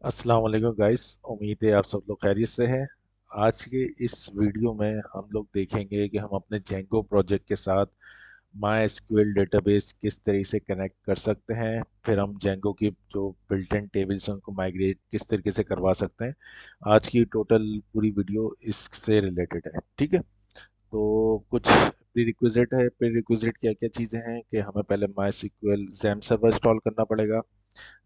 अस्सलाम वालेकुम गाइस। उम्मीद है आप सब लोग खैरियत से हैं। आज के इस वीडियो में हम लोग देखेंगे कि हम अपने जेंगो प्रोजेक्ट के साथ माई एसक्यूएल डेटाबेस किस तरीके से कनेक्ट कर सकते हैं। फिर हम जेंगो की जो बिल्ट इन टेबल्स हैं उनको माइग्रेट किस तरीके से करवा सकते हैं। आज की टोटल पूरी वीडियो इससे रिलेटेड है, ठीक है। तो कुछ प्री रिक्विजिट है। प्री रिक्विजिट क्या क्या चीज़ें हैं कि हमें पहले my SQL jam server install करना पड़ेगा।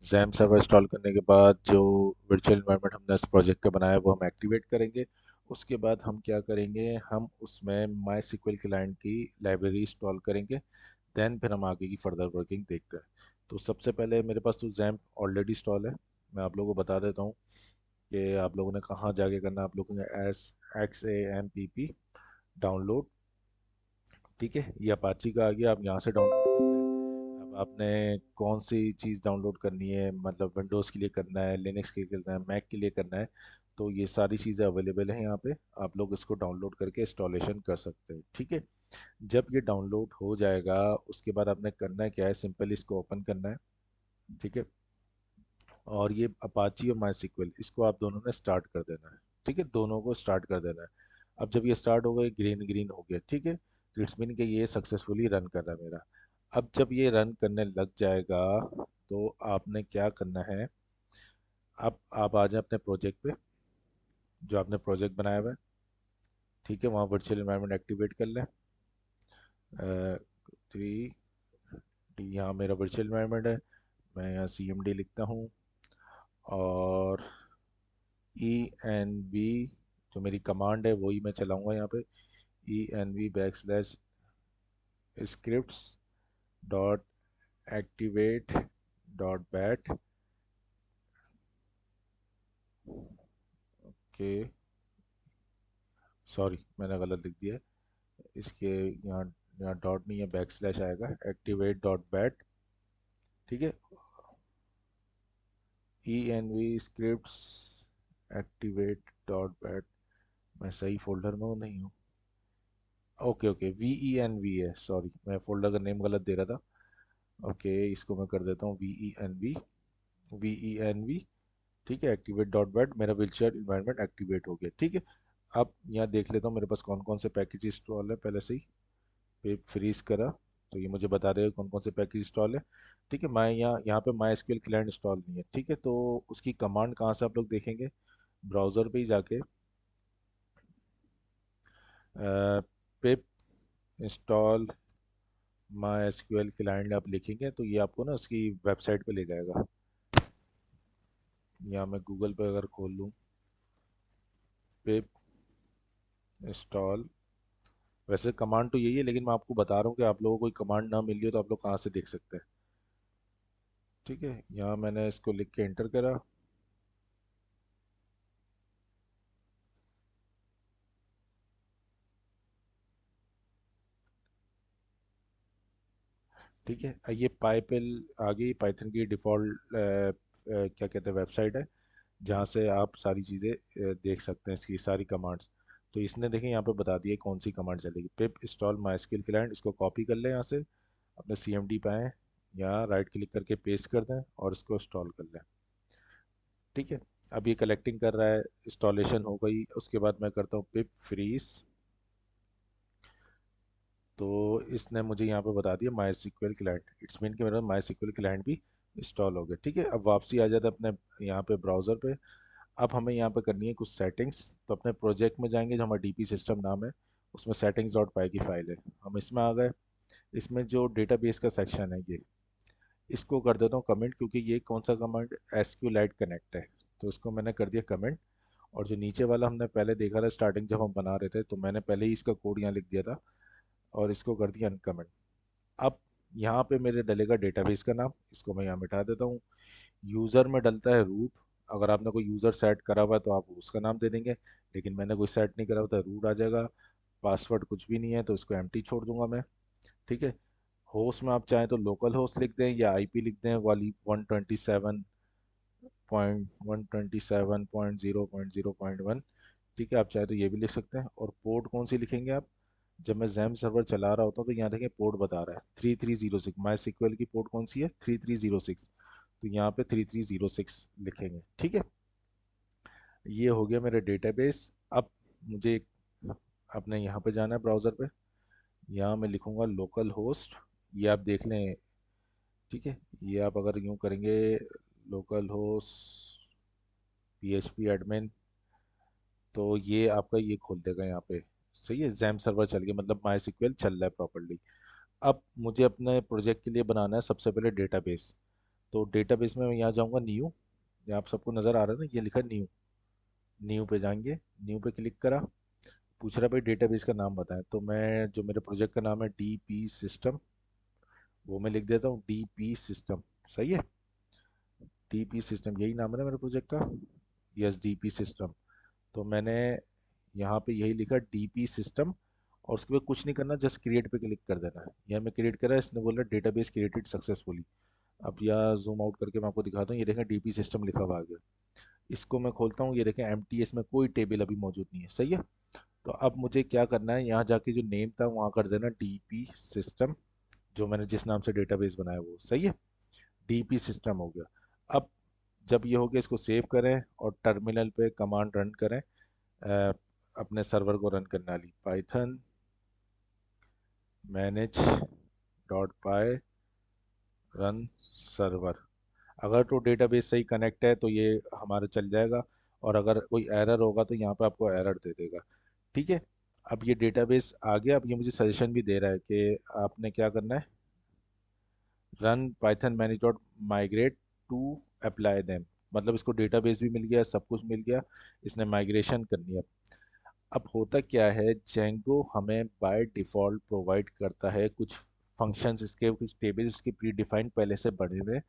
जैम सर्वर इंस्टॉल करने के बाद जो वर्चुअल एनवायरनमेंट हमने इस प्रोजेक्ट का बनाया है वो हम एक्टिवेट करेंगे। उसके बाद हम क्या करेंगे, हम उसमें माई SQL क्लाइंट की लाइब्रेरी इंस्टॉल करेंगे। देन फिर हम आगे की फर्दर वर्किंग देखते हैं। तो सबसे पहले मेरे पास तो जैम ऑलरेडी इंस्टॉल है। मैं आप लोगों को बता देता हूँ कि आप लोगों ने कहाँ जाके करना है। आप लोगों ने XAMPP डाउनलोड, ठीक है। ये अपाची का आ गया, आप यहाँ से डाउनलोड कर लें। अब आपने कौन सी चीज़ डाउनलोड करनी है, मतलब विंडोज़ के लिए करना है, लिनक्स के लिए करना है, मैक के लिए करना है, तो ये सारी चीज़ें अवेलेबल हैं यहाँ पे। आप लोग इसको डाउनलोड करके इंस्टॉलेशन कर सकते हैं, ठीक है। जब ये डाउनलोड हो जाएगा उसके बाद आपने करना है क्या है, सिंपली इसको ओपन करना है, ठीक है। और ये अपाची और माई SQL इसको आप दोनों ने स्टार्ट कर देना है, ठीक है। दोनों को स्टार्ट कर देना है। अब जब ये स्टार्ट हो गए, ग्रीन ग्रीन हो गया, ठीक है, तो इट्स मीन कि ये सक्सेसफुली रन कर रहा है मेरा। अब जब ये रन करने लग जाएगा तो आपने क्या करना है, अब आप आ जाए अपने प्रोजेक्ट पे, जो आपने प्रोजेक्ट बनाया हुआ है, ठीक है। वहाँ वर्चुअल एनवायरनमेंट एक्टिवेट कर लें। 3D यहाँ मेरा वर्चुअल एनवायरनमेंट है। मैं यहाँ CMD लिखता हूँ और ENV जो मेरी कमांड है वही मैं चलाऊंगा यहाँ पे। ENV backslash dot activate dot bat के, सॉरी मैंने गलत लिख दिया है। इसके यहाँ यहाँ डॉट नहीं है, बैकस्लैश आएगा, एक्टिवेट डॉट बैट, ठीक है। ENV activate dot bat. मैं सही फोल्डर में हूँ नहीं हूँ? ओके ओके, VENV है, सॉरी मैं फोल्डर का नेम गलत दे रहा था। ओके, इसको मैं कर देता हूँ VENV, ठीक है। एक्टिवेट डॉट बैट, मेरा विलचर इन्वायरमेंट एक्टिवेट हो गया, ठीक है। अब यहाँ देख लेता हूँ मेरे पास कौन कौन से पैकेज इंस्टॉल है पहले से ही। पे फ्रीज करा तो ये मुझे बता देगा कौन कौन से पैकेज इंस्टॉल है, ठीक है। मैं यहाँ यहाँ पे माई SQL क्लाइंट इंस्टॉल नहीं है, ठीक है। तो उसकी कमांड कहाँ से आप लोग देखेंगे, ब्राउज़र पे ही जाके पिप इंस्टॉल माई SQL क्लाइंट आप लिखेंगे तो ये आपको ना उसकी वेबसाइट पे ले जाएगा। यहाँ मैं गूगल पे अगर खोल लूँ, पिप इंस्टॉल, वैसे कमांड तो यही है लेकिन मैं आपको बता रहा हूँ कि आप लोगों को कोई कमांड ना मिल रही हो तो आप लोग कहाँ से देख सकते हैं, ठीक है। यहाँ मैंने इसको लिख के एंटर करा, ठीक है। ये पाइपिल आ गई, पाइथन की डिफ़ॉल्ट क्या कहते हैं वेबसाइट है, जहाँ से आप सारी चीज़ें देख सकते हैं, इसकी सारी कमांड्स। तो इसने देखें यहाँ पे बता दिया कौन सी कमांड चलेगी। पिप इंस्टॉल माई SQL क्लाइंट, इसको कॉपी कर लें यहाँ से, अपने CMD पे आएँ, यहाँ राइट क्लिक करके पेस्ट कर दें और इसको इंस्टॉल कर लें, ठीक है। अब ये कलेक्टिंग कर रहा है, इंस्टॉलेशन हो गई। उसके बाद मैं करता हूँ पिप फ्रीज, तो इसने मुझे यहाँ पे बता दिया माई SQL क्लाइंट। इट्स मीन कि मेरा माई SQL क्लाइंट भी इंस्टॉल हो गया, ठीक है। अब वापसी आ जाता है अपने यहाँ पे ब्राउज़र पे। अब हमें यहाँ पे करनी है कुछ सेटिंग्स। तो अपने प्रोजेक्ट में जाएंगे, जो हमारा DP सिस्टम नाम है, उसमें सेटिंग्स डॉट पाई की फाइल है, हम इसमें आ गए। इसमें जो डेटाबेस का सेक्शन है ये, इसको कर देता हूँ कमेंट, क्योंकि ये कौन सा कमांड, SQLite कनेक्ट है, तो इसको मैंने कर दिया कमेंट। और जो नीचे वाला हमने पहले देखा था स्टार्टिंग जब हम बना रहे थे, तो मैंने पहले ही इसका कोड यहाँ लिख दिया था और इसको कर दिया अनकमेंट। अब यहाँ पे मेरे डलेगा डेटाबेस का नाम, इसको मैं यहाँ मिटा देता हूँ। यूज़र में डलता है रूट। अगर आपने कोई यूज़र सेट करा हुआ है तो आप उसका नाम दे देंगे, लेकिन मैंने कोई सेट नहीं करा हुआ तो रूट आ जाएगा। पासवर्ड कुछ भी नहीं है तो इसको एम्प्टी छोड़ दूंगा मैं, ठीक है। होस्ट में आप चाहें तो लोकल होस्ट लिख दें या IP लिख दें वाली 127.127.0.0.1, ठीक है। आप चाहे तो ये भी लिख सकते हैं। और पोर्ट कौन सी लिखेंगे आप, जब मैं जैम सर्वर चला रहा होता हूँ तो यहाँ देखें पोर्ट बता रहा है 3306। माई SQL की पोर्ट कौन सी है, 3306। तो यहाँ पे 3306 लिखेंगे, ठीक है। ये हो गया मेरा डेटाबेस। अब मुझे अपने यहाँ पे जाना है ब्राउज़र पे। यहाँ मैं लिखूँगा लोकल होस्ट। ये आप देख लें, ठीक है। ये आप अगर यूँ करेंगे लोकल होस्ट PHP एडमिन, तो ये आपका ये खोल देगा यहाँ पे। सही है, जैम सर्वर चल गया, मतलब माई SQL चल रहा है प्रॉपरली। अब मुझे अपने प्रोजेक्ट के लिए बनाना है सबसे पहले डेटाबेस। तो डेटाबेस में मैं यहाँ जाऊँगा न्यू। ये आप सबको नज़र आ रहा है ना, ये लिखा है न्यू। न्यू पे जाएंगे, न्यू पे क्लिक करा। पूछ रहा है भाई डेटाबेस का नाम बताएं, तो मैं जो मेरे प्रोजेक्ट का नाम है DP सिस्टम, वो मैं लिख देता हूँ DP सिस्टम। सही है, DP सिस्टम यही नाम है ना मेरे प्रोजेक्ट का। Yes, DP system. तो मैंने यहाँ पे यही लिखा DP सिस्टम, और उसके बाद कुछ नहीं करना, जस्ट क्रिएट पे क्लिक कर देना है। यहाँ मैं क्रिएट करा, इसने बोला डेटाबेस क्रिएटेड सक्सेसफुली। अब यहाँ जूम आउट करके मैं आपको दिखाता हूँ, ये देखें DP सिस्टम लिखा हुआ आ गया। इसको मैं खोलता हूँ, ये देखें एम्प्टी, इसमें कोई टेबल अभी मौजूद नहीं है। सही है। तो अब मुझे क्या करना है, यहाँ जाके जो नेम था वहाँ कर देना DP सिस्टम, जो मैंने जिस नाम से डेटाबेस बनाया वो। सही है, DP सिस्टम हो गया। अब जब ये हो गया, इसको सेव करें और टर्मिनल पे कमांड रन करें, अपने सर्वर को रन करने वाली पाइथन मैनेज डॉट पाई रन सर्वर। अगर तो डेटाबेस सही कनेक्ट है तो ये हमारा चल जाएगा, और अगर कोई एरर होगा तो यहाँ पे आपको एरर दे देगा। ठीक है। अब ये डेटाबेस आ गया। अब ये मुझे सजेशन भी दे रहा है कि आपने क्या करना है, run Python manage dot migrate to apply them. मतलब इसको डेटाबेस भी मिल गया, सब कुछ मिल गया, इसने माइग्रेशन करनी है। अब होता क्या है, जेंगो हमें बाय डिफ़ॉल्ट प्रोवाइड करता है कुछ फंक्शंस, इसके कुछ टेबल्स के प्री डिफाइंड पहले से बने हुए।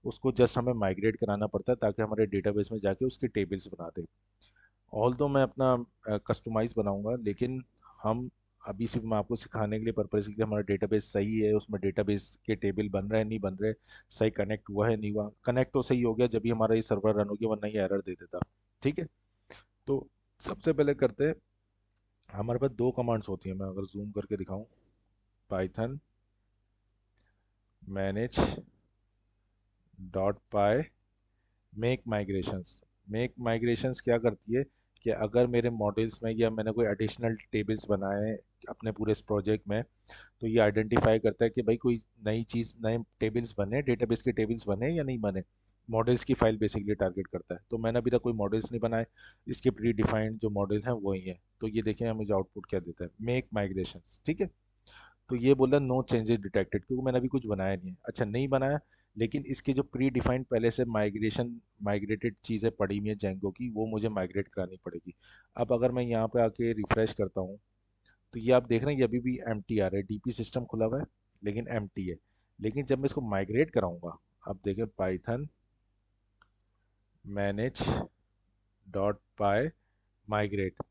उसको जस्ट हमें माइग्रेट कराना पड़ता है ताकि हमारे डेटाबेस में जाके उसके टेबल्स बना दे। ऑल दो मैं अपना कस्टमाइज बनाऊंगा, लेकिन हम अभी सिर्फ मैं आपको सिखाने के लिए पर्पज के लिए, हमारा डेटाबेस सही है, उसमें डेटाबेस के टेबल बन रहे हैं नहीं बन रहे, सही कनेक्ट हुआ है नहीं हुआ। कनेक्ट तो सही हो गया जब भी हमारा ये सर्वर रन हो गया, वरना ये एरर दे देता। ठीक है। तो सबसे पहले करते हैं, हमारे पास दो कमांड्स होती हैं, मैं अगर जूम करके दिखाऊं, पाइथन मैनेज डॉट पाई मेक माइग्रेशंस। मेक माइग्रेशंस क्या करती है कि अगर मेरे मॉडल्स में या मैंने कोई एडिशनल टेबल्स बनाए हैं अपने पूरे इस प्रोजेक्ट में, तो ये आइडेंटिफाई करता है कि भाई कोई नई चीज़, नए टेबल्स बने, डेटाबेस के टेबल्स बने या नहीं बने। मॉडल्स की फाइल बेसिकली टारगेट करता है। तो मैंने अभी तक कोई मॉडल्स नहीं बनाए, इसके प्री डिफाइंड जो मॉडल्स हैं वही हैं। तो ये देखें मुझे आउटपुट क्या देता है, मेक माइग्रेशंस। ठीक है। तो ये बोला नो चेंजेस डिटेक्टेड, क्योंकि मैंने अभी कुछ बनाया नहीं है। अच्छा, नहीं बनाया, लेकिन इसके जो प्री डिफाइंड पहले से माइग्रेटेड चीज़ें पड़ी हुई हैं जेंगो की, वो मुझे माइग्रेट करानी पड़ेगी। अब अगर मैं यहाँ पे आके रिफ्रेश करता हूँ, तो ये आप देख रहे हैं, ये अभी भी एम्प्टी आ रहा है, DP सिस्टम खुला हुआ है लेकिन एम्प्टी है। लेकिन जब मैं इसको माइग्रेट कराऊंगा, अब देखें Python manage dot py migrate.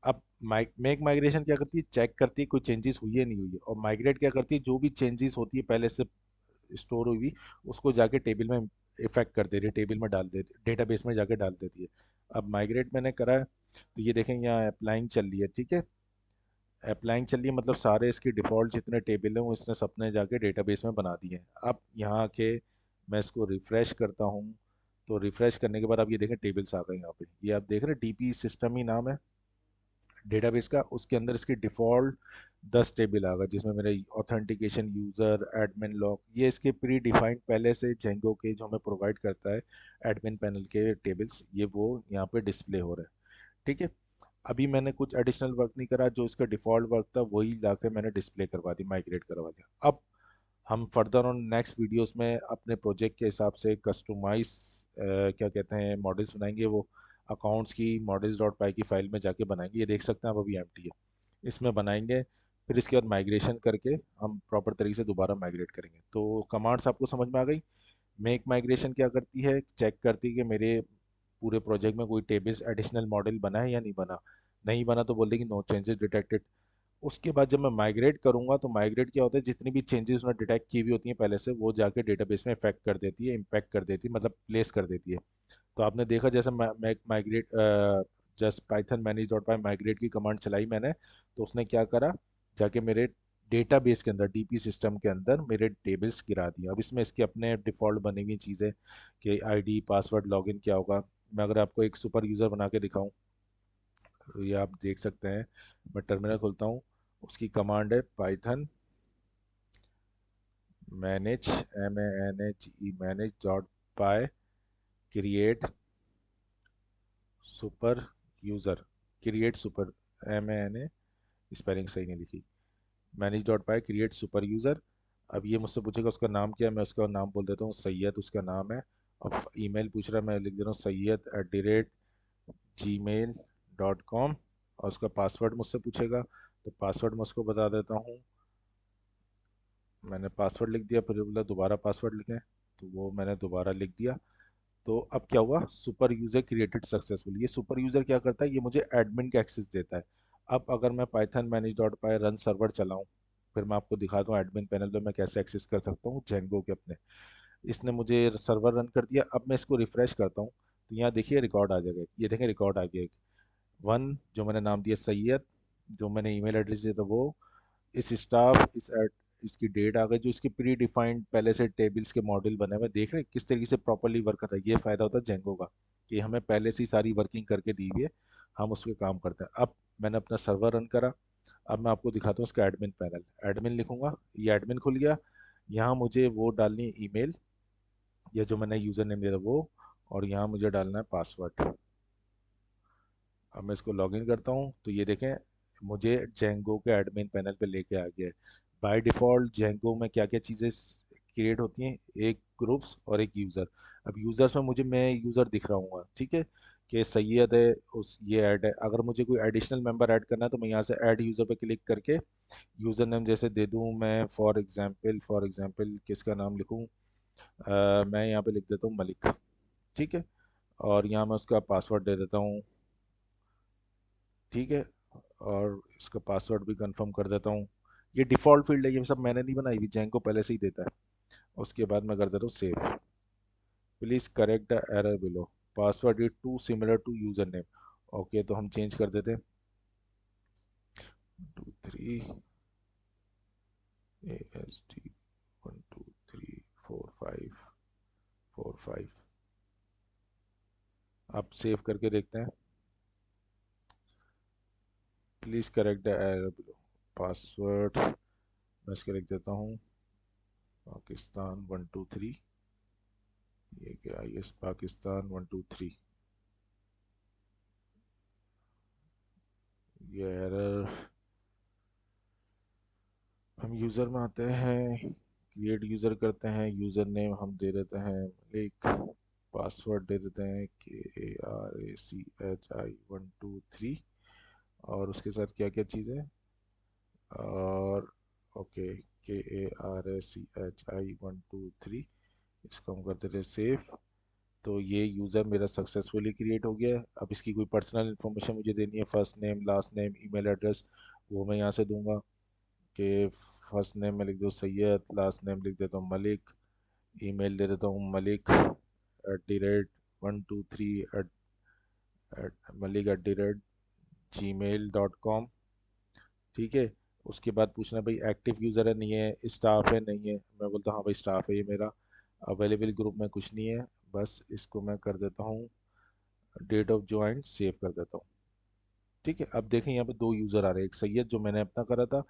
अब मेक माइग्रेशन क्या करती है, चेक करती है कोई चेंजेस हुई है नहीं हुई है, और माइग्रेट क्या करती है, जो भी चेंजेस होती है पहले से स्टोर हुई हुई, उसको जाके टेबल में इफेक्ट कर दे रही है, टेबल में डाल देती, डेटाबेस में जाके डाल देती है। अब माइग्रेट मैंने करा है, तो ये देखें यहाँ अप्लाइंग चल रही है। ठीक है, अप्लाइंग चल रही है, मतलब सारे इसके डिफ़ॉल्ट जितने टेबल हैं वो इसने सपने जाके डेटाबेस में बना दिए हैं। अब यहाँ के मैं इसको रिफ़्रेश करता हूँ, तो रिफ़्रेश करने के बाद अब ये देखें टेबल्स आ गए यहाँ पे। ये आप देख रहे हैं, DP सिस्टम ही नाम है डेटाबेस का, उसके अंदर इसके डिफ़ॉल्ट 10 टेबल आ गए, जिसमें मेरे ऑथेंटिकेशन, यूज़र, एडमिन लॉग, ये इसके प्री डिफाइंड पहले से जेंगो के जो हमें प्रोवाइड करता है एडमिन पैनल के टेबल्स, ये वो यहाँ पे डिस्प्ले हो रहे हैं। ठीक है। अभी मैंने कुछ एडिशनल वर्क नहीं करा, जो इसका डिफ़ॉल्ट वर्क था वही लाके मैंने डिस्प्ले करवा दी, माइग्रेट करवा दिया। अब हम फर्दर ऑन नेक्स्ट वीडियोस में अपने प्रोजेक्ट के हिसाब से कस्टमाइज क्या कहते हैं मॉडल्स बनाएंगे, वो अकाउंट्स की मॉडल्स डॉट पाई की फाइल में जाके बनाएंगे। ये देख सकते हैं आप अभी एम्प्टी है, इसमें बनाएंगे। फिर इसके बाद माइग्रेशन करके हम प्रॉपर तरीके से दोबारा माइग्रेट करेंगे। तो कमांड्स आपको समझ में आ गई। मेक माइग्रेशन क्या करती है, चेक करती है कि मेरे पूरे प्रोजेक्ट में कोई टेबल्स एडिशनल मॉडल बना है या नहीं बना। नहीं बना तो बोल देगी नो चेंजेस डिटेक्टेड। उसके बाद जब मैं माइग्रेट करूंगा, तो माइग्रेट क्या होता है, जितनी भी चेंजेस उसने डिटेक्ट की हुई होती हैं पहले से, वो जाके डेटाबेस में इफेक्ट कर देती है, इम्पैक्ट कर देती है, मतलब प्लेस कर देती है। तो आपने देखा जैसे migrate just Python manage dot py migrate की कमांड चलाई मैंने, तो उसने क्या करा, जाके मेरे डेटाबेस के अंदर, डीपी सिस्टम के अंदर मेरे टेबल्स गिरा दिए। अब इसमें इसके अपने डिफ़ॉल्ट बनी हुई चीज़ें कि आईडी, पासवर्ड, लॉगिन क्या होगा। मैं अगर आपको एक सुपर यूज़र बना के दिखाऊं तो ये आप देख सकते हैं। मैं टर्मिनल खोलता हूँ, उसकी कमांड है Python manage, MANAGE, manage dot py create super user, create super, MANA, spelling सही नहीं लिखी, manage dot py create super user. अब ये मुझसे पूछेगा उसका नाम क्या है, मैं उसका नाम बोल देता हूँ सैयद, उसका नाम है। अब ईमेल पूछ रहा है, मैं लिख दे रहा हूँ सैयद@gmail.com। और उसका पासवर्ड मुझसे पूछेगा तो पासवर्ड मैं उसको बता देता हूँ। मैंने पासवर्ड लिख दिया, फिर बोला दोबारा पासवर्ड लिखें, तो वो मैंने दोबारा लिख दिया। तो अब क्या हुआ, सुपर यूज़र क्रिएटेड सक्सेसफुल। ये सुपर यूज़र क्या करता है, ये मुझे एडमिन का एक्सेस देता है। अब अगर मैं पाइथन मैनेज डॉट पाई रन सर्वर चलाऊँ, फिर मैं आपको दिखाता हूँ एडमिन पैनल पे मैं कैसे एक्सेस कर सकता हूँ जेंगो के अपने। इसने मुझे सर्वर रन कर दिया। अब मैं इसको रिफ्रेश करता हूँ तो यहाँ देखिए रिकॉर्ड आ जाएगा, ये देखें रिकॉर्ड आ गया एक, वन जो मैंने नाम दिया सैयद, जो मैंने ईमेल एड्रेस दिया था वो, इस स्टाफ, इस एट, इसकी डेट आ गई, जो इसके प्री डिफाइंड पहले से टेबल्स के मॉडल बने हुए, देख रहे हैं किस तरीके से प्रॉपरली वर्क करता है। ये फ़ायदा होता है जेंगो का कि हमें पहले से ही सारी वर्किंग करके दी हुई है, हम उस पर काम करते हैं। अब मैंने अपना सर्वर रन करा। अब मैं आपको दिखाता हूँ इसका एडमिन पैनल। एडमिन लिखूंगा, ये एडमिन खुल गया। यहाँ मुझे वो डालनी है ईमेल, या जो मैंने यूज़र नेम दिया था वो, और यहाँ मुझे डालना है पासवर्ड। अब मैं इसको लॉगिन करता हूँ तो ये देखें मुझे जेंगो के एडमिन पैनल पे लेके आ गया है। बाय डिफ़ॉल्ट जेंगो में क्या क्या चीज़ें क्रिएट होती हैं, एक ग्रुप्स और एक यूज़र। अब यूज़र्स में मुझे मैं यूज़र दिख रहा हूँ, ठीक है, कि सैयद है, उस ये ऐड है। अगर मुझे कोई एडिशनल मेंबर ऐड करना है तो मैं यहाँ से ऐड यूज़र पे क्लिक करके यूज़र नेम जैसे दे दूँ मैं, फॉर एग्जांपल किसका नाम लिखूँ, मैं यहाँ पे लिख देता हूँ मलिक, ठीक है। और यहाँ मैं उसका पासवर्ड दे देता हूँ, ठीक है। और इसका पासवर्ड भी कंफर्म कर देता हूँ। ये डिफ़ॉल्ट फील्ड है, ये सब मैंने नहीं बनाई हुई, जेंको पहले से ही देता है। उसके बाद मैं कर देता हूँ save. Please correct the error below, password is too similar to user name. Okay, तो हम चेंज कर देते हैं 23ASD 1234545। आप सेव करके देखते हैं। Please correct the error below, password मैं इसके लिख देता हूँ पाकिस्तान 123। ये क्या, IS पाकिस्तान 123। ये एरर, हम यूज़र में आते हैं, क्रिएट यूज़र करते हैं, यूज़र नेम हम दे देते हैं एक, पासवर्ड दे देते हैं KARACHI 123। और उसके साथ क्या क्या चीज़ें, और ओके, KARACHI 123, इसको हम कर देते हैं सेव। तो ये यूज़र मेरा सक्सेसफुली क्रिएट हो गया है। अब इसकी कोई पर्सनल इन्फॉर्मेशन मुझे देनी है, first name, last name, email address, वो मैं यहाँ से दूंगा कि फर्स्ट नेम में लिख दो सैयद, लास्ट नेम लिख देता हूँ मलिक, ईमेल दे देता हूँ malik@123 malik@gmail.com, ठीक है। उसके बाद पूछना भाई एक्टिव यूज़र है नहीं है, स्टाफ है नहीं है, मैं बोलता हूँ हाँ भाई स्टाफ है ये मेरा। अवेलेबल ग्रुप में कुछ नहीं है, बस इसको मैं कर देता हूँ डेट ऑफ ज्वाइन, सेव कर देता हूँ, ठीक है। अब देखें यहाँ पे दो यूज़र आ रहे हैं, एक सैयद जो मैंने अपना करा था,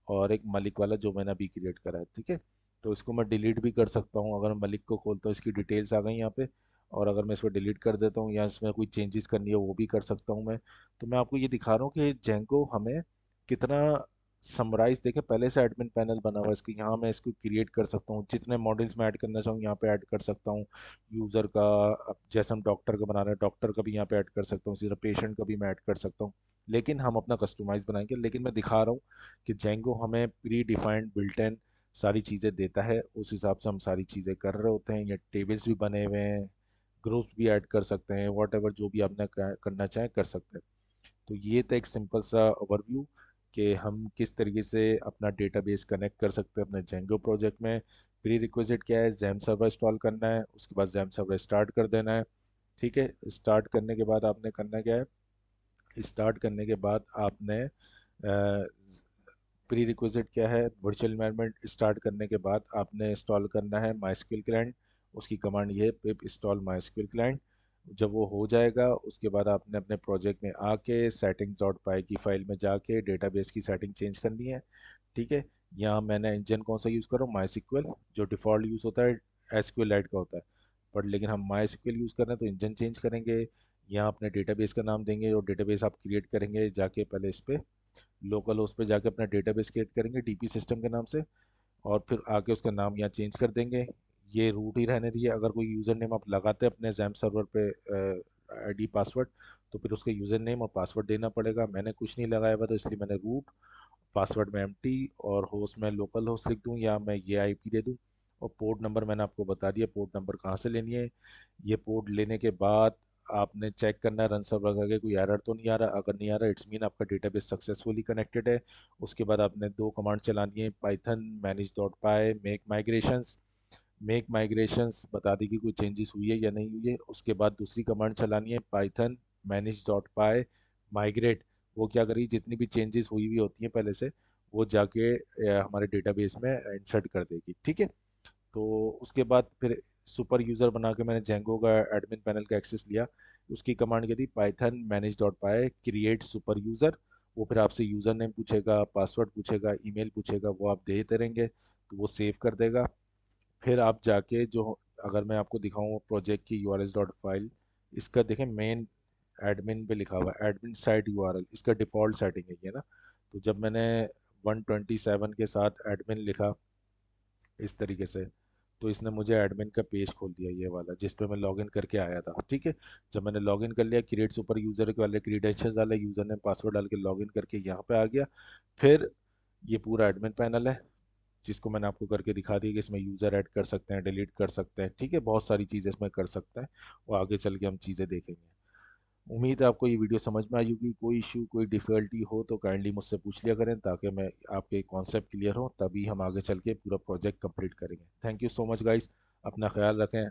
और एक मलिक वाला जो मैंने अभी क्रिएट करा है, ठीक है। तो इसको मैं डिलीट भी कर सकता हूँ, अगर मैं मलिक को खोलता हूँ इसकी डिटेल्स आ गई यहाँ पे, और अगर मैं इसको डिलीट कर देता हूँ या इसमें कोई चेंजेस करनी है वो भी कर सकता हूँ मैं। तो मैं आपको ये दिखा रहा हूँ कि जेंको हमें कितना समराइज, देखें पहले से एडमिन पैनल बना हुआ है इसके, यहाँ मैं इसको क्रिएट कर सकता हूँ, जितने मॉडल्स मैं ऐड करना चाहूँ यहाँ पे ऐड कर सकता हूँ यूज़र का। अब जैसे हम डॉक्टर का बना रहे हैं, डॉक्टर का भी यहाँ पे ऐड कर सकता हूँ, सीधा पेशेंट का भी मैं ऐड कर सकता हूँ। लेकिन हम अपना कस्टमाइज बनाएंगे, लेकिन मैं दिखा रहा हूँ कि जेंगो हमें प्री डिफाइंड बिल्ट इन सारी चीज़ें देता है, उस हिसाब से हम सारी चीज़ें कर रहे होते हैं। या टेबल्स भी बने हुए हैं, ग्रुप्स भी ऐड कर सकते हैं, वॉट एवर जो भी आपने करना चाहें कर सकते हैं। तो ये था एक सिंपल सा ओवरव्यू कि हम किस तरीके से अपना डेटाबेस कनेक्ट कर सकते हैं अपने जेंगो प्रोजेक्ट में। प्री रिक्विजिट क्या है, जैम सर्वर इंस्टॉल करना है, उसके बाद जैम सर्वर स्टार्ट कर देना है, ठीक है। स्टार्ट करने के बाद आपने करना क्या है, स्टार्ट करने के बाद आपने प्री रिक्विजिट क्या है, वर्चुअल एनवायरनमेंट स्टार्ट करने के बाद आपने इंस्टॉल करना है माई क्लाइंट। उसकी कमांड ये है पिप इंस्टॉल माई क्लाइंट। जब वो हो जाएगा उसके बाद आपने अपने प्रोजेक्ट में आके सेटिंग्स डॉट पाई की फाइल में जाके डेटाबेस की सेटिंग चेंज करनी है। ठीक है। यहाँ मैंने इंजन कौन सा यूज़ कर रहा हूँ, माई सिक्वल। जो डिफ़ॉल्ट यूज़ होता है एसक्यूएल लाइट का होता है, बट लेकिन हम माई सिक्वल यूज़ कर रहे हैं तो इंजन चेंज करेंगे। यहाँ अपने डेटाबेस का नाम देंगे और डेटाबेस आप क्रिएट करेंगे जाके पहले इस पे लोकल होस्ट पे जाके अपना डेटाबेस क्रिएट करेंगे डीपी सिस्टम के नाम से। और फिर आके उसका नाम यहाँ चेंज कर देंगे। ये रूट ही रहने दिए। अगर कोई यूज़र नेम आप लगाते हैं अपने जैम सर्वर पे आईडी पासवर्ड, तो फिर उसका यूज़र नेम और पासवर्ड देना पड़ेगा। मैंने कुछ नहीं लगाया हुआ तो इसलिए मैंने रूट, पासवर्ड में एम्प्टी और होस्ट में लोकल होस्ट लिख दूँ या मैं ये आईपी दे दूँ। और पोर्ट नंबर मैंने आपको बता दिया, पोर्ट नंबर कहाँ से लेनी है। ये पोर्ट लेने के बाद आपने चेक करना है रन सर्वर करके कोई एरर तो नहीं आ रहा। अगर नहीं आ रहा इट्स मीन आपका डेटाबेस सक्सेसफुली कनेक्टेड है। उसके बाद आपने दो कमांड चलानी है, पाइथन मैनेज डॉट पाई मेक माइग्रेशंस। मेक माइग्रेशंस बता दी कि कोई चेंजेस हुई है या नहीं हुई है। उसके बाद दूसरी कमांड चलानी है Python manage dot py migrate. वो क्या करेगी, जितनी भी चेंजेस हुई हुई होती हैं पहले से वो जाके हमारे डेटाबेस में इंसर्ट कर देगी। ठीक है। तो उसके बाद फिर सुपर यूज़र बना के मैंने जेंगो का एडमिन पैनल का एक्सेस लिया। उसकी कमांड क्या थी, Python manage dot py create super user. वो फिर आपसे यूज़र नेम पूछेगा, पासवर्ड पूछेगा, ईमेल पूछेगा, वो आप देते रहेंगे तो वो सेव कर देगा। फिर आप जाके जो, अगर मैं आपको दिखाऊँ प्रोजेक्ट की यूआरएल डॉट फाइल, इसका देखें मेन एडमिन पे लिखा हुआ है एडमिन साइट यूआरएल, इसका डिफ़ॉल्ट सेटिंग है ये ना। तो जब मैंने 127 के साथ एडमिन लिखा इस तरीके से, तो इसने मुझे एडमिन का पेज खोल दिया ये वाला जिस पे मैं लॉगिन करके आया था। ठीक है। जब मैंने लॉगिन कर लिया, क्रिएट सुपर यूज़र के वाले क्रीडेंशियल डाले, यूज़र ने पासवर्ड डाल के लॉगिन करके यहाँ पे आ गया। फिर ये पूरा एडमिन पैनल है जिसको मैंने आपको करके दिखा दिया कि इसमें यूज़र ऐड कर सकते हैं, डिलीट कर सकते हैं। ठीक है, बहुत सारी चीज़ें इसमें कर सकते हैं। और आगे चल के हम चीज़ें देखेंगे। उम्मीद है आपको ये वीडियो समझ में आई होगी। कोई इशू कोई डिफ़िकल्टी हो तो काइंडली मुझसे पूछ लिया करें ताकि मैं आपके कॉन्सेप्ट क्लियर हो, तभी हम आगे चल के पूरा प्रोजेक्ट कंप्लीट करेंगे। Thank you so much guys. अपना ख्याल रखें।